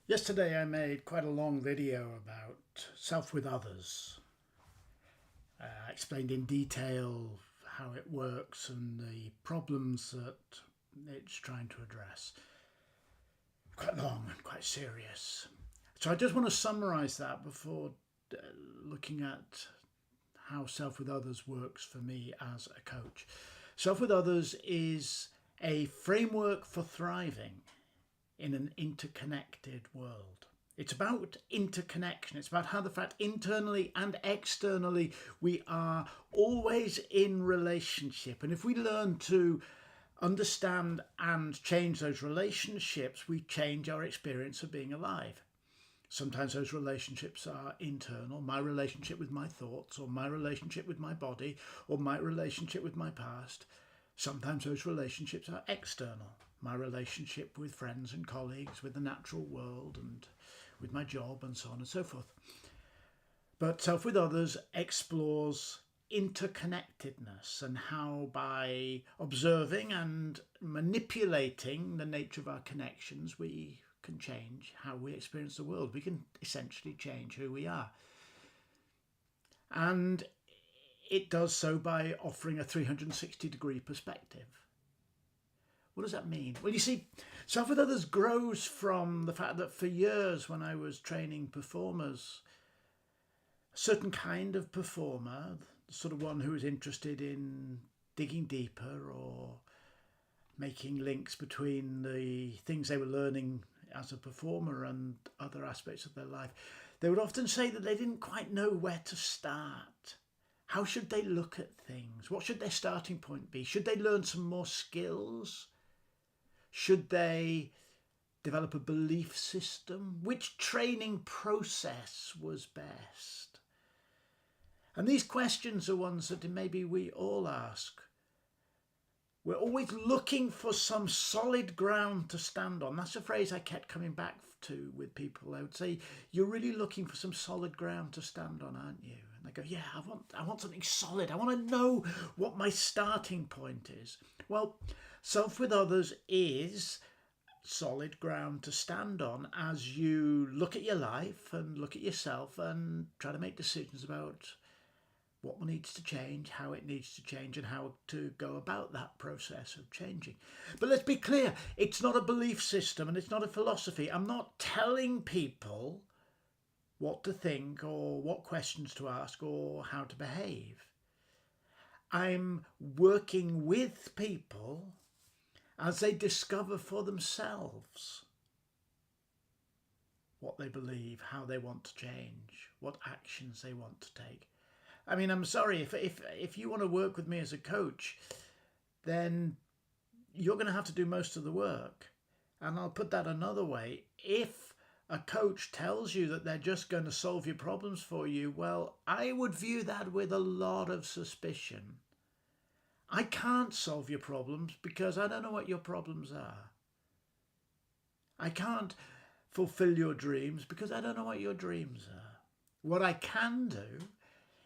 Yesterday I made quite a long video about self with others. I explained in detail how it works and the problems that it's trying to address. Quite long and quite serious. So I just want to summarise that before uh, looking at how self with others works for me as a coach. Self with others is a framework for thriving in an interconnected world. It's about interconnection. It's about how the fact internally and externally we are always in relationship. And if we learn to understand and change those relationships, we change our experience of being alive. Sometimes those relationships are internal, my relationship with my thoughts, or my relationship with my body, or my relationship with my past. Sometimes those relationships are external, my relationship with friends and colleagues, with the natural world, and with my job, and so on and so forth. But Self with Others explores interconnectedness and how, by observing and manipulating the nature of our connections, we can change how we experience the world. We can essentially change who we are. And it does so by offering a 360-degree perspective. What does that mean? Well, you see, Self with Others grows from the fact that for years when I was training performers, a certain kind of performer, the sort of one who was interested in digging deeper or making links between the things they were learning as a performer and other aspects of their life, they would often say that they didn't quite know where to start. How should they look at things? What should their starting point be? Should they learn some more skills? Should they develop a belief system? Which training process was best? And these questions are ones that maybe we all ask. We're always looking for some solid ground to stand on. That's a phrase I kept coming back to with people. I would say, you're really looking for some solid ground to stand on, aren't you? And they go, yeah, I want something solid. I want to know what my starting point is. Well, Self with Others is solid ground to stand on as you look at your life and look at yourself and try to make decisions about what needs to change, how it needs to change, and how to go about that process of changing. But let's be clear, it's not a belief system and it's not a philosophy. I'm not telling people what to think or what questions to ask or how to behave. I'm working with people as they discover for themselves what they believe, how they want to change, what actions they want to take. I mean, I'm sorry, if you want to work with me as a coach, then you're going to have to do most of the work. And I'll put that another way. If a coach tells you that they're just going to solve your problems for you, well, I would view that with a lot of suspicion. I can't solve your problems because I don't know what your problems are. I can't fulfill your dreams because I don't know what your dreams are. What I can do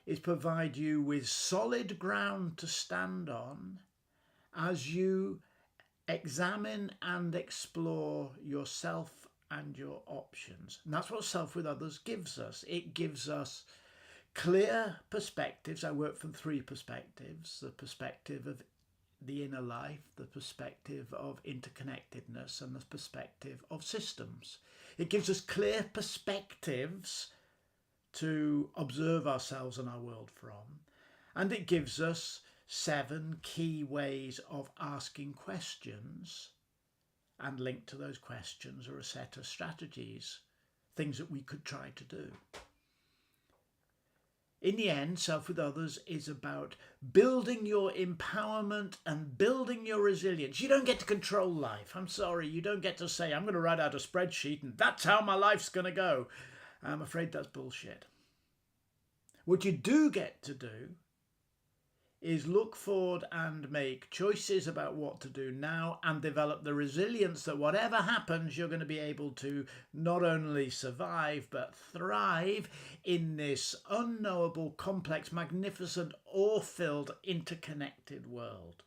is provide you with solid ground to stand on as you examine and explore yourself and your options. And that's what Self with Others gives us. It gives us clear perspectives. I work from three perspectives: the perspective of the inner life, the perspective of interconnectedness, and the perspective of systems. It gives us clear perspectives to observe ourselves and our world from. And it gives us 7 key ways of asking questions, and linked to those questions are a set of strategies, things that we could try to do. In the end, Self with Others is about building your empowerment and building your resilience. You don't get to control life. I'm sorry, you don't get to say, I'm going to write out a spreadsheet and that's how my life's going to go. I'm afraid that's bullshit. What you do get to do is look forward and make choices about what to do now and develop the resilience that whatever happens, you're going to be able to not only survive but thrive in this unknowable, complex, magnificent, awe-filled, interconnected world.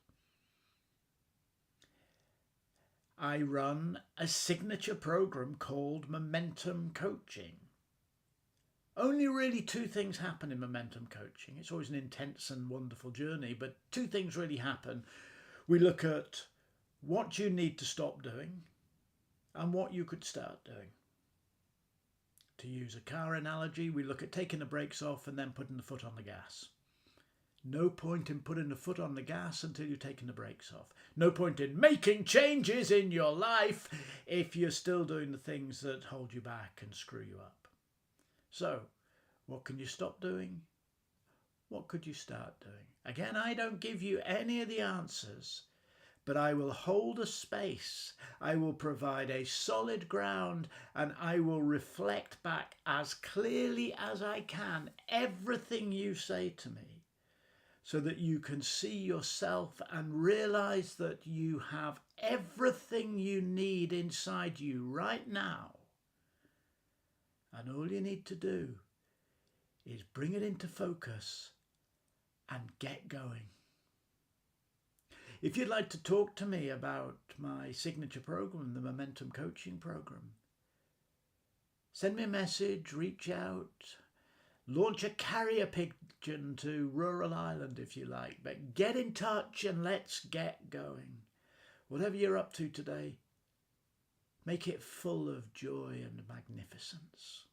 I run a signature program called Momentum Coaching. Only really two things happen in momentum coaching. It's always an intense and wonderful journey, but two things really happen. We look at what you need to stop doing and what you could start doing. To use a car analogy, we look at taking the brakes off and then putting the foot on the gas. No point in putting the foot on the gas until you've taken the brakes off. No point in making changes in your life if you're still doing the things that hold you back and screw you up. So, what can you stop doing? What could you start doing? Again, I don't give you any of the answers, but I will hold a space. I will provide a solid ground, and I will reflect back as clearly as I can everything you say to me, so that you can see yourself and realize that you have everything you need inside you right now. And all you need to do is bring it into focus and get going. If you'd like to talk to me about my signature program, the Momentum Coaching Program, send me a message, reach out, launch a carrier pigeon to rural Ireland if you like, but get in touch and let's get going. Whatever you're up to today, make it full of joy and magnificence.